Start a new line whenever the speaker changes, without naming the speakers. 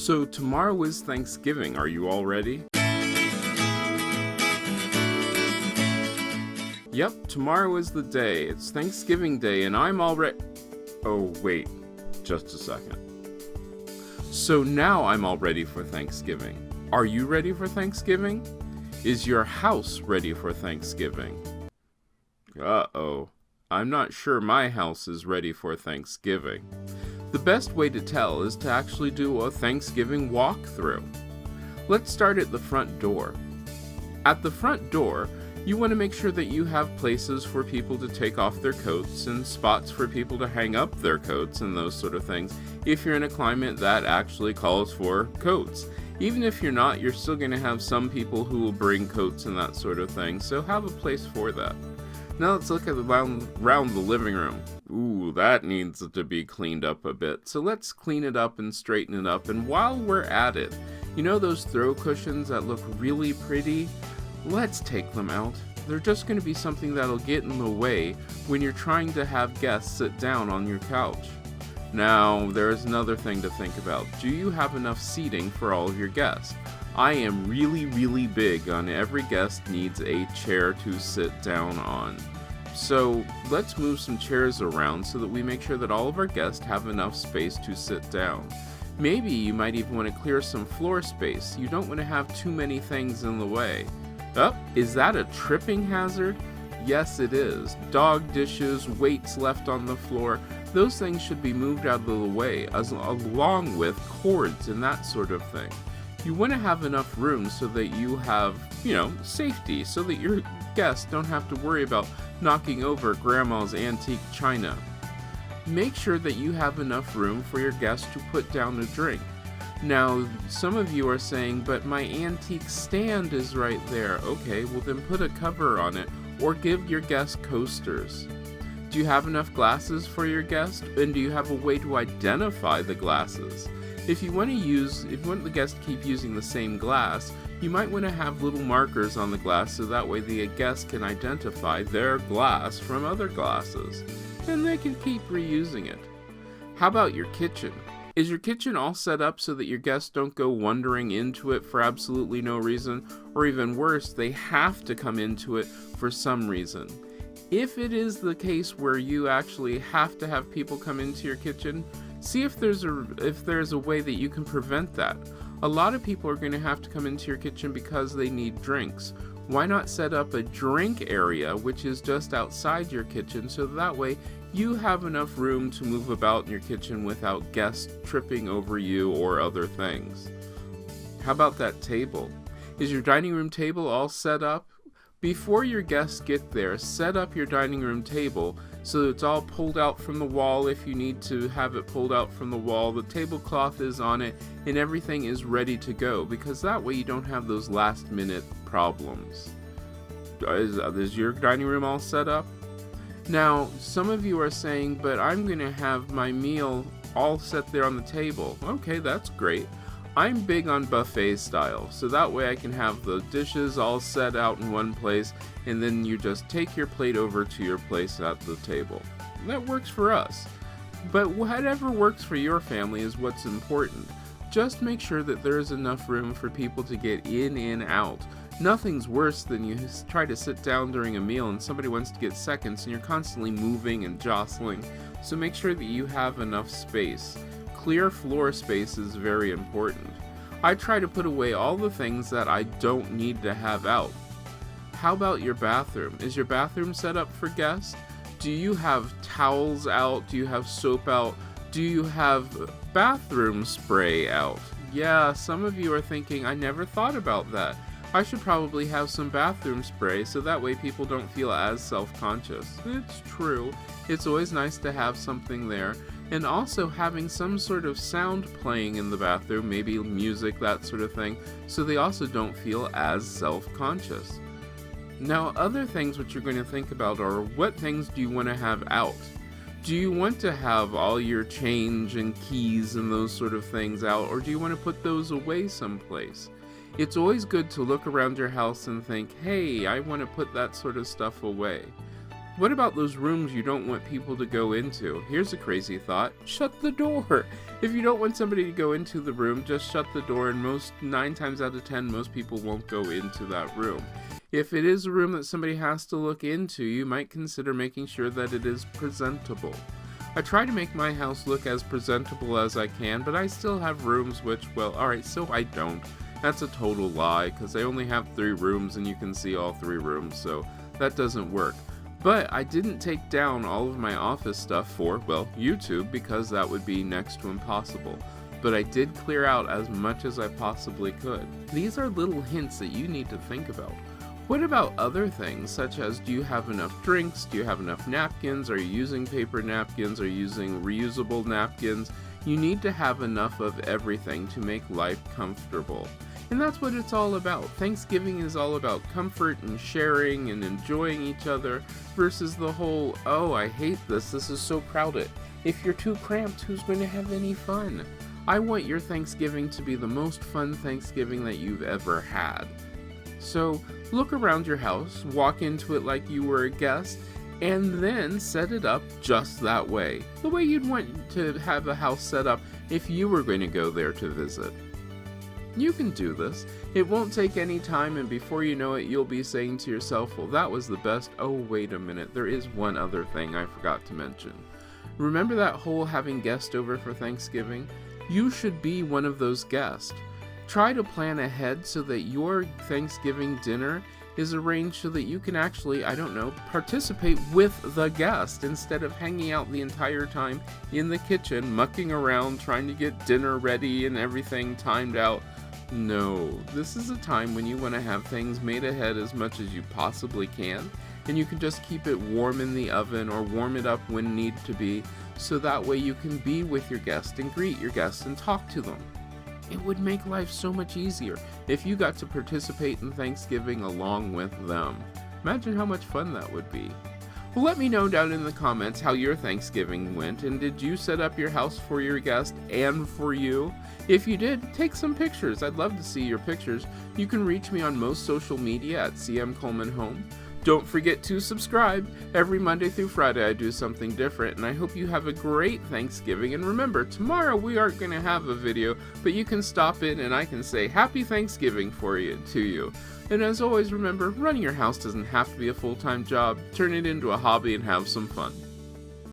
So tomorrow is Thanksgiving. Are you all ready? Yep, tomorrow is the day. It's Thanksgiving Day and I'm all ready. Oh, wait. Just a second. So now I'm all ready for Thanksgiving. Are you ready for Thanksgiving? Is your house ready for Thanksgiving? Uh-oh. I'm not sure my house is ready for Thanksgiving. The best way to tell is to actually do a Thanksgiving walkthrough. Let's start at the front door. At the front door, you want to make sure that you have places for people to take off their coats and spots for people to hang up their coats and those sort of things if you're in a climate that actually calls for coats. Even if you're not, you're still going to have some people who will bring coats and that sort of thing, so have a place for that. Now let's look at around the living room. Ooh, that needs to be cleaned up a bit. So let's clean it up and straighten it up. And while we're at it, you know those throw cushions that look really pretty? Let's take them out. They're just going to be something that'll get in the way when you're trying to have guests sit down on your couch. Now, there's another thing to think about. Do you have enough seating for all of your guests? I am really big on every guest needs a chair to sit down on. So let's move some chairs around so that we make sure that all of our guests have enough space to sit down. Maybe you might even want to clear some floor space. You don't want to have too many things in the way. Oh, is that a tripping hazard? Yes, it is. Dog dishes, weights left on the floor, those things should be moved out of the way, along with cords and that sort of thing. You want to have enough room so that you have, safety, so that your guests don't have to worry about knocking over grandma's antique china. Make sure that you have enough room for your guests to put down a drink. Now, some of you are saying, but my antique stand is right there. Okay, well then put a cover on it, or give your guests coasters. Do you have enough glasses for your guest? And do you have a way to identify the glasses? If you want the guest to keep using the same glass, you might want to have little markers on the glass so that way the guest can identify their glass from other glasses, and they can keep reusing it. How about your kitchen? Is your kitchen all set up so that your guests don't go wandering into it for absolutely no reason, or even worse, they have to come into it for some reason? If it is the case where you actually have to have people come into your kitchen, see if there's a way that you can prevent that. A lot of people are going to have to come into your kitchen because they need drinks. Why not set up a drink area which is just outside your kitchen so that way you have enough room to move about in your kitchen without guests tripping over you or other things. How about that table? Is your dining room table all set up? Before your guests get there, set up your dining room table so that it's all pulled out from the wall if you need to have it pulled out from the wall. The tablecloth is on it and everything is ready to go, because that way you don't have those last minute problems. Is your dining room all set up? Now, some of you are saying, but I'm going to have my meal all set there on the table. Okay, that's great. I'm big on buffet style, so that way I can have the dishes all set out in one place, and then you just take your plate over to your place at the table. That works for us. But whatever works for your family is what's important. Just make sure that there is enough room for people to get in and out. Nothing's worse than you try to sit down during a meal and somebody wants to get seconds and you're constantly moving and jostling, so make sure that you have enough space. Clear floor space is very important. I try to put away all the things that I don't need to have out. How about your bathroom? Is your bathroom set up for guests? Do you have towels out? Do you have soap out? Do you have bathroom spray out? Yeah, some of you are thinking, I never thought about that. I should probably have some bathroom spray so that way people don't feel as self-conscious. It's true. It's always nice to have something there. And also having some sort of sound playing in the bathroom, maybe music, that sort of thing, so they also don't feel as self-conscious. Now, other things which you're going to think about are, what things do you want to have out? Do you want to have all your change and keys and those sort of things out, or do you want to put those away someplace? It's always good to look around your house and think, hey, I want to put that sort of stuff away. What about those rooms you don't want people to go into? Here's a crazy thought. Shut the door. If you don't want somebody to go into the room, just shut the door, and 9 times out of 10, most people won't go into that room. If it is a room that somebody has to look into, you might consider making sure that it is presentable. I try to make my house look as presentable as I can, but I still have rooms which, well, alright, so I don't. That's a total lie, because I only have 3 rooms and you can see all 3 rooms, so that doesn't work. But I didn't take down all of my office stuff for, well, YouTube, because that would be next to impossible. But I did clear out as much as I possibly could. These are little hints that you need to think about. What about other things, such as do you have enough drinks, do you have enough napkins, are you using paper napkins, are you using reusable napkins? You need to have enough of everything to make life comfortable. And that's what it's all about. Thanksgiving is all about comfort and sharing and enjoying each other versus the whole, oh, I hate this is so crowded. If you're too cramped, who's going to have any fun? I want your Thanksgiving to be the most fun Thanksgiving that you've ever had. So look around your house, walk into it like you were a guest, and then set it up just that way. The way you'd want to have a house set up if you were going to go there to visit. You can do this. It won't take any time, and before you know it, you'll be saying to yourself, well, that was the best. Oh, wait a minute. There is one other thing I forgot to mention. Remember that whole having guests over for Thanksgiving? You should be one of those guests. Try to plan ahead so that your Thanksgiving dinner is arranged so that you can actually, participate with the guest instead of hanging out the entire time in the kitchen, mucking around, trying to get dinner ready and everything timed out. No, this is a time when you want to have things made ahead as much as you possibly can, and you can just keep it warm in the oven or warm it up when need to be, so that way you can be with your guest and greet your guests and talk to them. It would make life so much easier if you got to participate in Thanksgiving along with them. Imagine how much fun that would be. Well, let me know down in the comments how your Thanksgiving went, and did you set up your house for your guest and for you? If you did, take some pictures. I'd love to see your pictures. You can reach me on most social media at CM Coleman Home. Don't forget to subscribe. Every Monday through Friday I do something different, and I hope you have a great Thanksgiving. And remember, tomorrow we aren't going to have a video, but you can stop in and I can say Happy Thanksgiving to you. And as always, remember, running your house doesn't have to be a full-time job. Turn it into a hobby and have some fun.